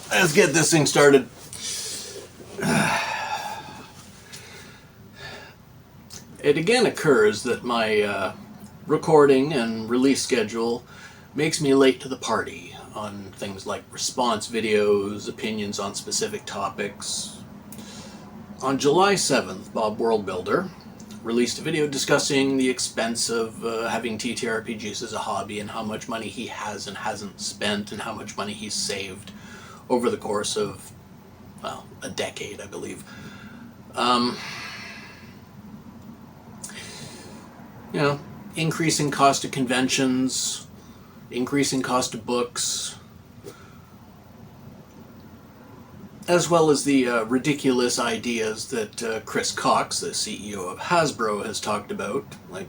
Let's get this thing started. It again occurs that my recording and release schedule makes me late to the party on things like response videos, opinions on specific topics. On July 7th, Bob Worldbuilder released a video discussing the expense of having TTRPGs as a hobby and how much money he has and hasn't spent and how much money he's saved over the course of, well, a decade, I believe. You know, increasing cost of conventions, increasing cost of books, as well as the ridiculous ideas that Chris Cox, the CEO of Hasbro, has talked about, like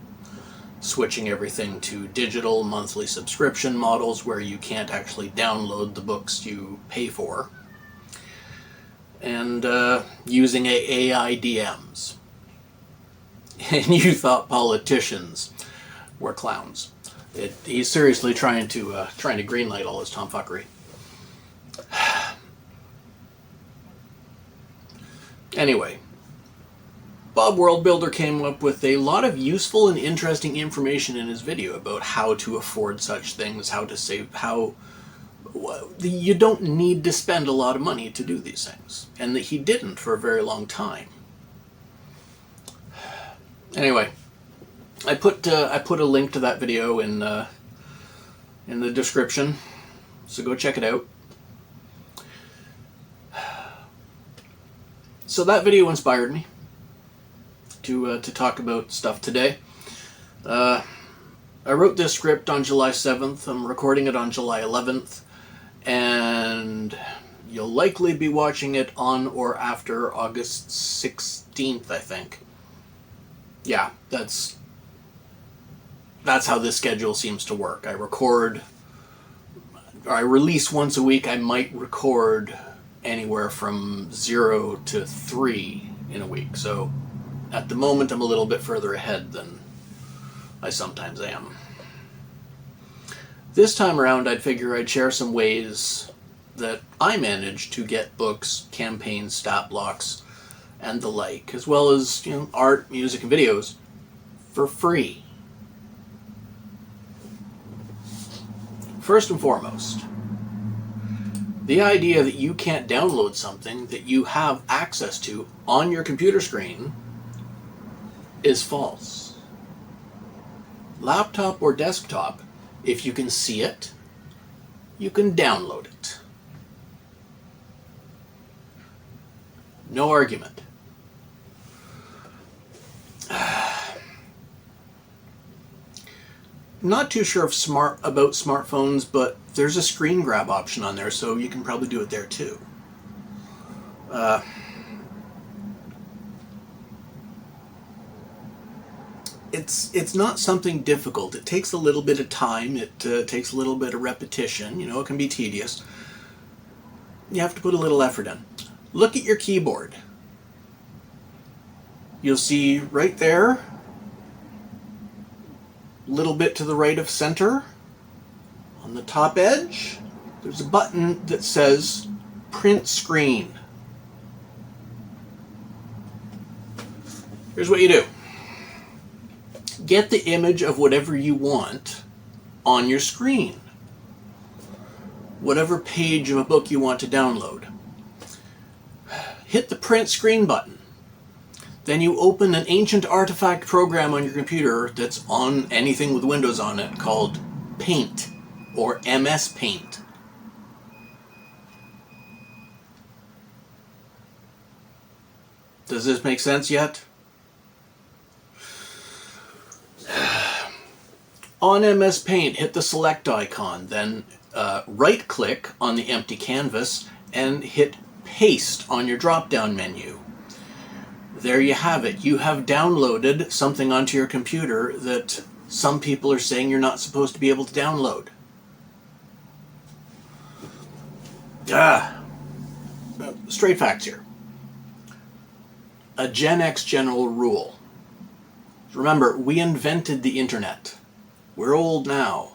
switching everything to digital monthly subscription models where you can't actually download the books you pay for, and using AI DMs. And you thought politicians were clowns. He's seriously trying to greenlight all this tomfuckery. Anyway, Bob Worldbuilder came up with a lot of useful and interesting information in his video about how to afford such things, how to save, you don't need to spend a lot of money to do these things, and that he didn't for a very long time. Anyway, I put a link to that video in the description, so go check it out. So that video inspired me to talk about stuff today. I wrote this script on July 7th. I'm recording it on July 11th, and you'll likely be watching it on or after August 16th, I think. Yeah, that's how this schedule seems to work. I release once a week. I might record anywhere from 0 to 3 in a week. So at the moment, I'm a little bit further ahead than I sometimes am. This time around, I'd figure I'd share some ways that I manage to get books, campaigns, stat blocks, and the like, as well as, art, music, and videos for free. First and foremost, the idea that you can't download something that you have access to on your computer screen is false. Laptop or desktop, if you can see it, you can download it. No argument. Not too sure about smartphones, but there's a screen grab option on there, so you can probably do it there too. It's not something difficult. It takes a little bit of time. It takes a little bit of repetition. It can be tedious. You have to put a little effort in. Look at your keyboard. You'll see right there, a little bit to the right of center, on the top edge, there's a button that says Print Screen. Here's what you do. Get the image of whatever you want on your screen. Whatever page of a book you want to download. Hit the Print Screen button. Then you open an ancient artifact program on your computer that's on anything with Windows on it called Paint or MS Paint. Does this make sense yet? On MS Paint, hit the select icon, then right-click on the empty canvas and hit Paste on your drop-down menu. There you have it. You have downloaded something onto your computer that some people are saying you're not supposed to be able to download. Straight facts here. A Gen X general rule. Remember, we invented the internet. We're old now.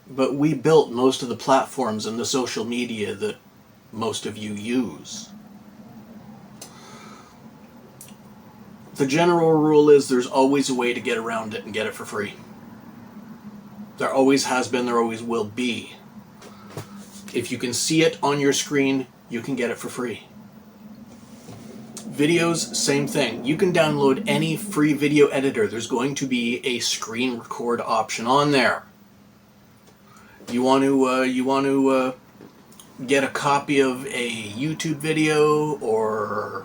But we built most of the platforms and the social media that most of you use. The general rule is there's always a way to get around it and get it for free. There always has been, there always will be. If you can see it on your screen, you can get it for free. Videos, same thing. You can download any free video editor. There's going to be a screen record option on there. You want to get a copy of a YouTube video or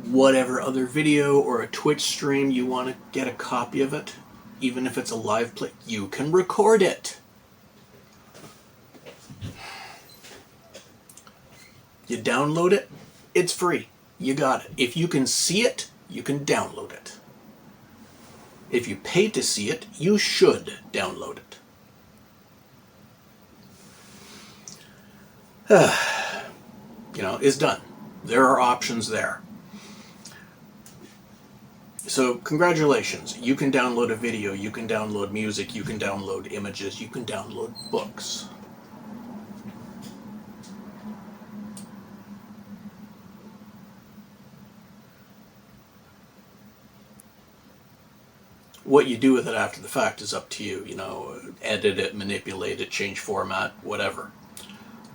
whatever other video or a Twitch stream, you want to get a copy of it, even if it's a live play, you can record it. You download it, it's free. You got it. If you can see it, you can download it. If you pay to see it, you should download it. It's done. There are options there. So congratulations. You can download a video, you can download music, you can download images, you can download books. What you do with it after the fact is up to you. Edit it, manipulate it, change format, whatever.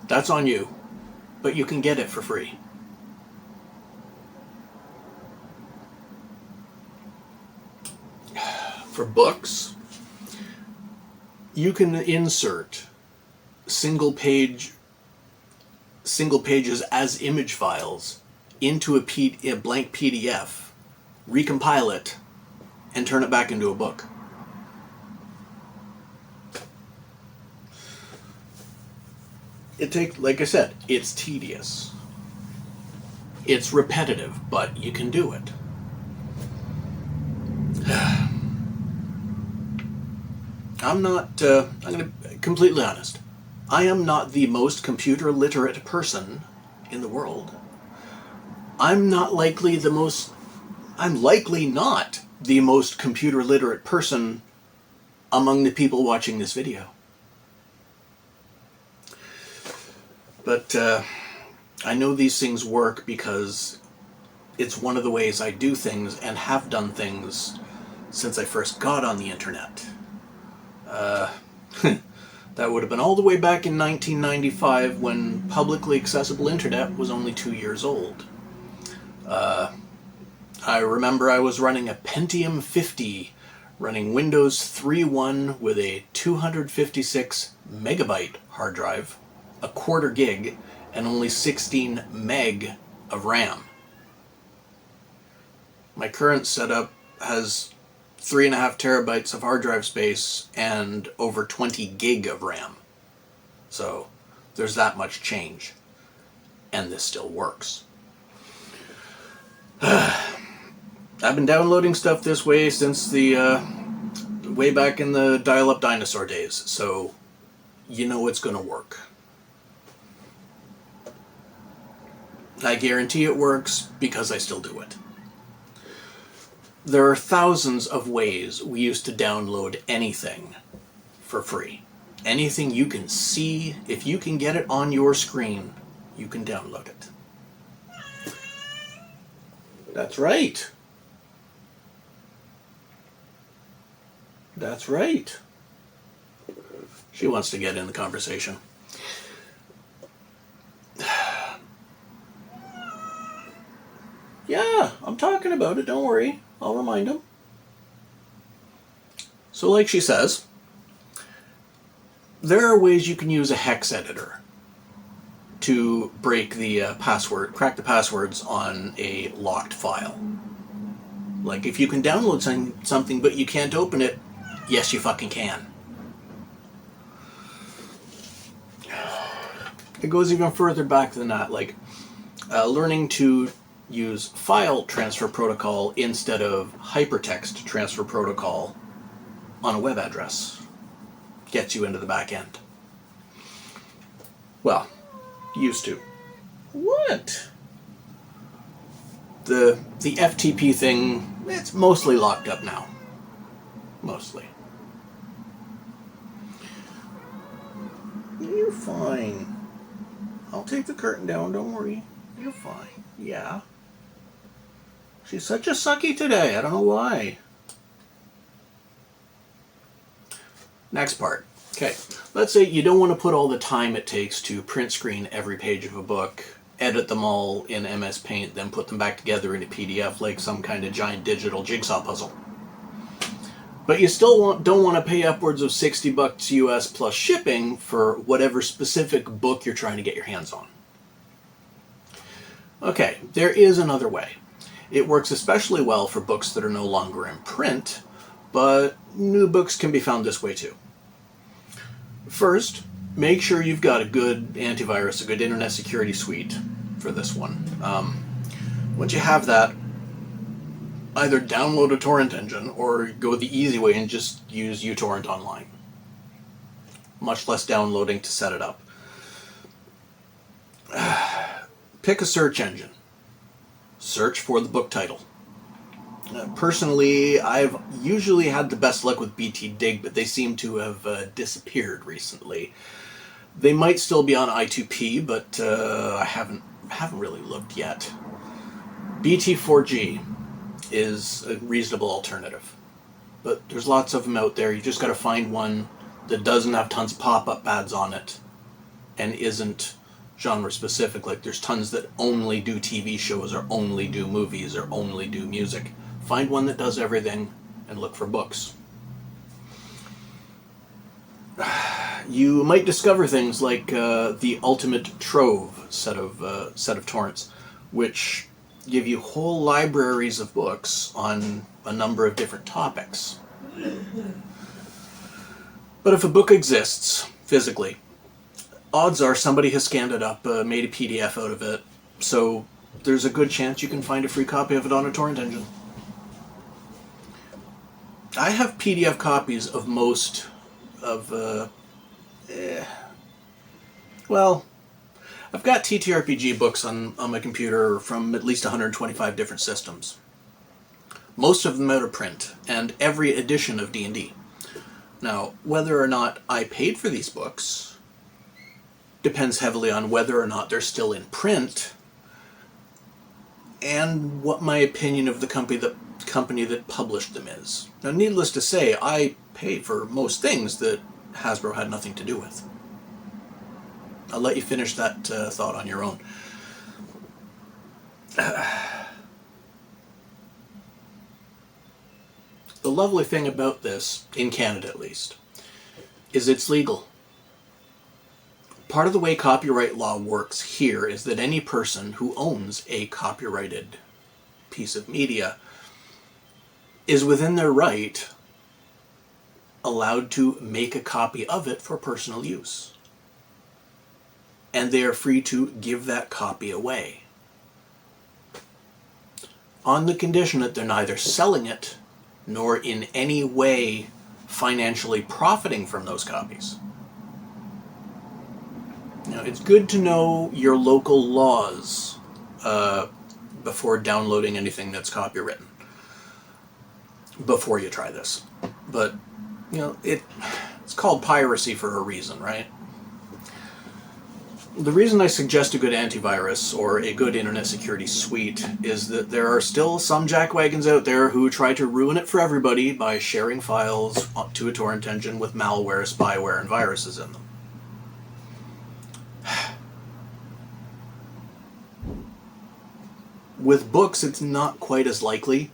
That's on you. But you can get it for free. For books, you can insert single pages as image files into a blank PDF, recompile it, and turn it back into a book. Like I said, it's tedious. It's repetitive, but you can do it. I'm going to be completely honest. I am not the most computer literate person in the world. I'm likely not the most computer literate person among the people watching this video. But I know these things work because it's one of the ways I do things and have done things since I first got on the internet. That would have been all the way back in 1995 when publicly accessible internet was only 2 years old. I remember I was running a Pentium 50, running Windows 3.1 with a 256 megabyte hard drive, a quarter gig, and only 16 meg of RAM. My current setup has 3.5 terabytes of hard drive space and over 20 gig of RAM. So there's that much change. And this still works. I've been downloading stuff this way since the way back in the dial-up dinosaur days, so you know it's going to work. I guarantee it works because I still do it. There are thousands of ways we used to download anything for free. Anything you can see, if you can get it on your screen, you can download it. That's right. That's right. She wants to get in the conversation. Yeah, I'm talking about it, don't worry. I'll remind him. So like she says, there are ways you can use a hex editor to break the crack the passwords on a locked file. Like if you can download something but you can't open it, yes you fucking can. It goes even further back than that, like learning to use file transfer protocol instead of hypertext transfer protocol on a web address. Gets you into the back end. Well, used to. What? The FTP thing, it's mostly locked up now. Mostly. You're fine. I'll take the curtain down, don't worry. You're fine. Yeah. She's such a sucky today, I don't know why. Next part. Okay, let's say you don't want to put all the time it takes to print screen every page of a book, edit them all in MS Paint, then put them back together in a PDF like some kind of giant digital jigsaw puzzle. But you still don't want to pay upwards of $60 US plus shipping for whatever specific book you're trying to get your hands on. Okay, there is another way. It works especially well for books that are no longer in print, but new books can be found this way too. First, make sure you've got a good antivirus, a good internet security suite for this one. Once you have that, either download a torrent engine or go the easy way and just use uTorrent online. Much less downloading to set it up. Pick a search engine. Search for the book title. Personally, I've usually had the best luck with BT Dig, but they seem to have disappeared recently. They might still be on I2P, but I haven't really looked yet. BT4G is a reasonable alternative, but there's lots of them out there. You just got to find one that doesn't have tons of pop-up ads on it and isn't genre specific. Like there's tons that only do TV shows or only do movies or only do music. Find one that does everything and look for books. You might discover things like the Ultimate Trove set of torrents, which give you whole libraries of books on a number of different topics. But if a book exists physically, odds are somebody has scanned it up, made a PDF out of it, so there's a good chance you can find a free copy of it on a torrent engine. I have PDF copies of most of, I've got TTRPG books on my computer from at least 125 different systems. Most of them out of print, and every edition of D&D. Now, whether or not I paid for these books depends heavily on whether or not they're still in print and what my opinion of the company that published them is. Now, needless to say, I pay for most things that Hasbro had nothing to do with. I'll let you finish that thought on your own. The lovely thing about this, in Canada at least, is it's legal. Part of the way copyright law works here is that any person who owns a copyrighted piece of media is within their right allowed to make a copy of it for personal use. And they are free to give that copy away, on the condition that they're neither selling it nor in any way financially profiting from those copies. Now, it's good to know your local laws before downloading anything that's copywritten, before you try this. But, you know, it's called piracy for a reason, right? The reason I suggest a good antivirus or a good internet security suite is that there are still some jackwagons out there who try to ruin it for everybody by sharing files to a torrent engine with malware, spyware, and viruses in them. With books, it's not quite as likely,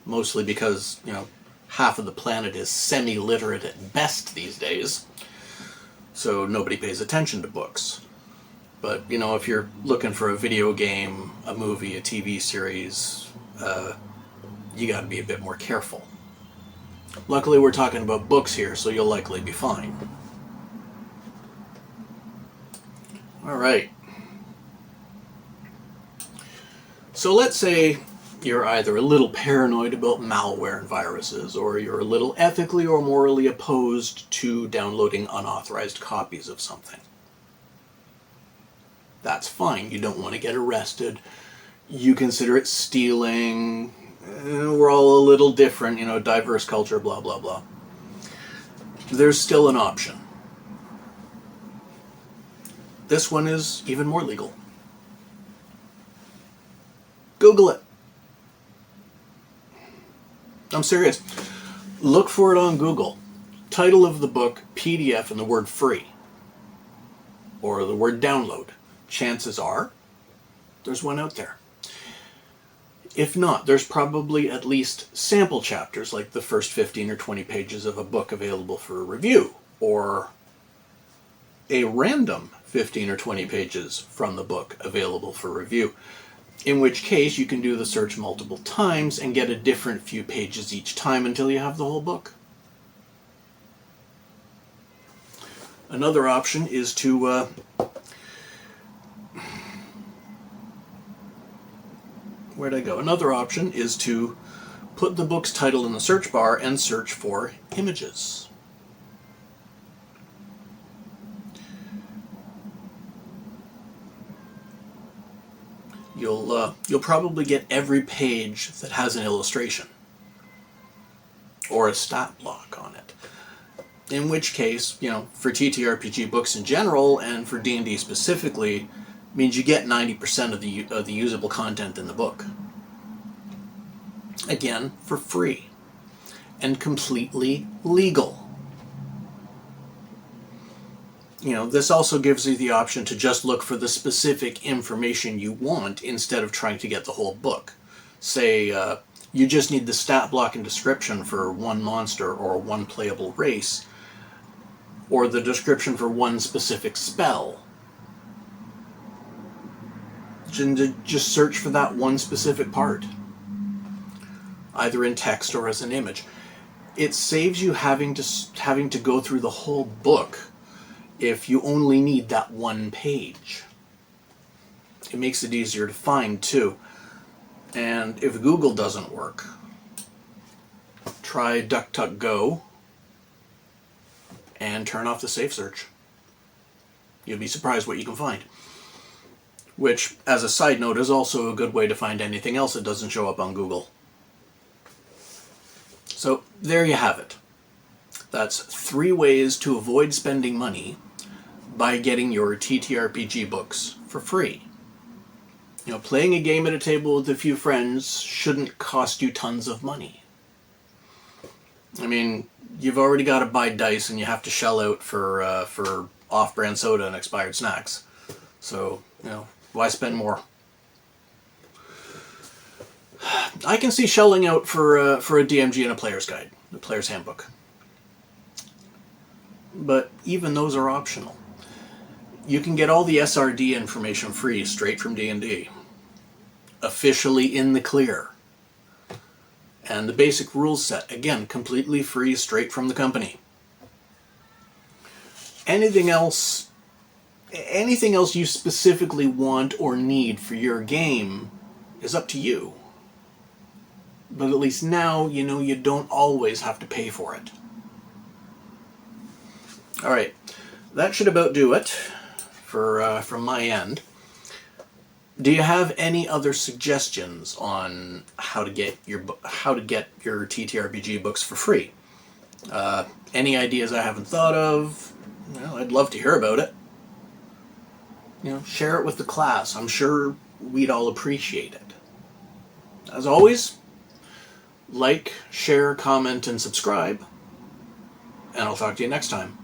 mostly because, you know, half of the planet is semi-literate at best these days, so nobody pays attention to books. But, you know, if you're looking for a video game, a movie, a TV series, you gotta be a bit more careful. Luckily, we're talking about books here, so you'll likely be fine. Alright. So let's say you're either a little paranoid about malware and viruses, or you're a little ethically or morally opposed to downloading unauthorized copies of something. That's fine. You don't want to get arrested. You consider it stealing. We're all a little different, you know, diverse culture, blah, blah, blah. There's still an option. this one is even more legal. Google it. I'm serious. Look for it on Google. Title of the book, PDF, and the word free. Or the word download. Chances are there's one out there. If not, there's probably at least sample chapters, like the first 15 or 20 pages of a book available for review, or a random 15 or 20 pages from the book available for review, in which case you can do the search multiple times and get a different few pages each time until you have the whole book. Another option is to where'd I go? Another option is to put the book's title in the search bar and search for images. You'll probably get every page that has an illustration or a stat block on it. In which case, for TTRPG books in general and for D&D specifically, means you get 90% of the usable content in the book. Again, for free and completely legal. This also gives you the option to just look for the specific information you want instead of trying to get the whole book. Say, you just need the stat block and description for one monster or one playable race, or the description for one specific spell. Just search for that one specific part, either in text or as an image. It saves you having to go through the whole book if you only need that one page. It makes it easier to find, too. And if Google doesn't work, try DuckDuckGo and turn off the safe search. You'll be surprised what you can find. Which, as a side note, is also a good way to find anything else that doesn't show up on Google. So, there you have it. That's 3 ways to avoid spending money by getting your TTRPG books for free. Playing a game at a table with a few friends shouldn't cost you tons of money. I mean, you've already got to buy dice and you have to shell out for off-brand soda and expired snacks. So, why spend more? I can see shelling out for a DMG and a player's guide, the player's handbook. But even those are optional. You can get all the SRD information free straight from D&D. Officially in the clear. And the basic rules set, again, completely free straight from the company. Anything else you specifically want or need for your game is up to you. But at least now you don't always have to pay for it. Alright, that should about do it from my end. Do you have any other suggestions on how to get your TTRPG books for free? Any ideas I haven't thought of? I'd love to hear about it. Share it with the class. I'm sure we'd all appreciate it. As always, like, share, comment, and subscribe. And I'll talk to you next time.